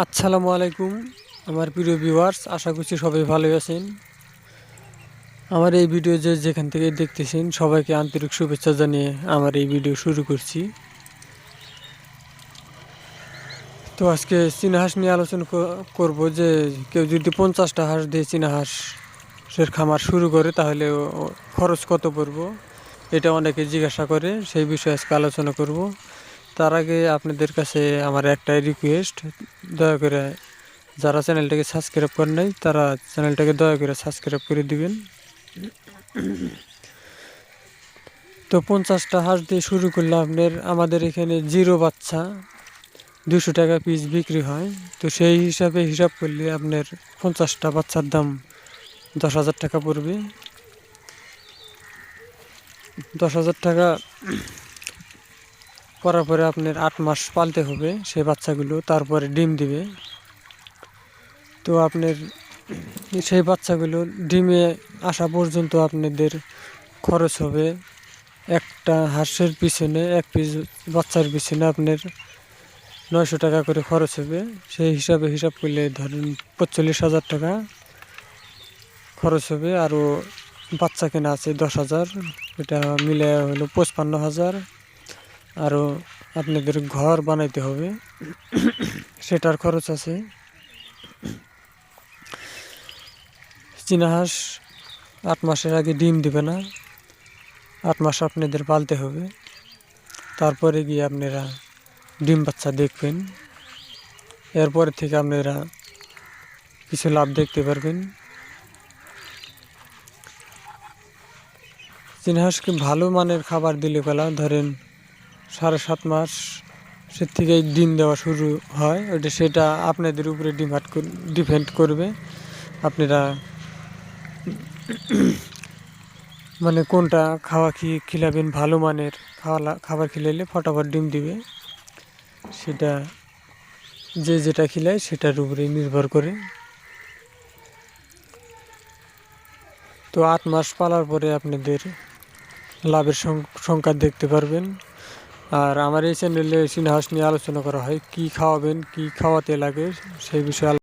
আসসালামু আলাইকুম আমার প্রিয় ভিউয়ার্স, আশা করছি সবাই ভালো আছেন। আমার এই ভিডিও যেখান থেকে দেখতেছেন সবাইকে আন্তরিক শুভেচ্ছা জানিয়ে আমার এই ভিডিও শুরু করছি। তো আজকে চীনা হাঁস নিয়ে আলোচনা করব যে কেউ যদি 50টা হাঁস দিয়ে চীনা হাঁসের খামার শুরু করে তাহলে খরচ কত পড়বো, এটা অনেকে জিজ্ঞাসা করে, সেই বিষয়ে আজকে আলোচনা করব। তার আগে আপনাদের কাছে আমার একটাই রিকোয়েস্ট, দয়া করে যারা চ্যানেলটাকে সাবস্ক্রাইব করেন নাই তারা চ্যানেলটাকে দয়া করে সাবস্ক্রাইব করে দিবেন। তো 50টা হাঁস দিয়ে শুরু করলে আমাদের এখানে জিরো বাচ্চা 200 টাকা পিস বিক্রি হয়। তো সেই হিসাব করলে আপনার 50টা বাচ্চার দাম 10,000 টাকা পড়বে। 10,000 টাকা পরার পরে আপনার 8 মাস পালতে হবে সেই বাচ্চাগুলো, তারপরে ডিম দিবে। তো আপনার সেই বাচ্চাগুলো ডিমে আসা পর্যন্ত আপনাদের খরচ হবে একটা হাঁসের পিছনে, এক পিস বাচ্চার পিছনে আপনার 900 টাকা করে খরচ হবে। সেই হিসাব করলে ধরেন 45,000 টাকা খরচ হবে। আরও বাচ্চা কেনা আছে 10,000, এটা মিলে হলো 55,000। আরও আপনাদের ঘর বানাইতে হবে, সেটার খরচ আছে। চীনা হাঁস 8 মাসের আগে ডিম দিবে না, 8 মাস আপনাদের পালতে হবে। তারপরে গিয়ে আপনারা ডিম বাচ্চা দেখবেন, এরপরে থেকে আপনারা কিছু লাভ দেখতে পারবেন। চীনা হাঁসকে ভালো মানের খাবার দিলে গলা ধরেন 7.5 মাস সে থেকেই ডিম দেওয়া শুরু হয়, সেটা আপনাদের উপরে ডিপেন্ড করবে। আপনারা মানে কোনটা খিলাবেন, ভালো মানের খাবার খিলাইলে ফটাফট ডিম দিবে, সেটা যেটা খিলায় সেটার উপরে নির্ভর করে। তো 8 মাস পালার পরে আপনাদের লাভের সংখ্যা দেখতে পারবেন। আর আমার এই চ্যানেলে চীনা হাঁস নিয়ে আলোচনা করা হয়, কি খাওয়াবেন, কি খাওয়াতে লাগে সেই বিষয়ে।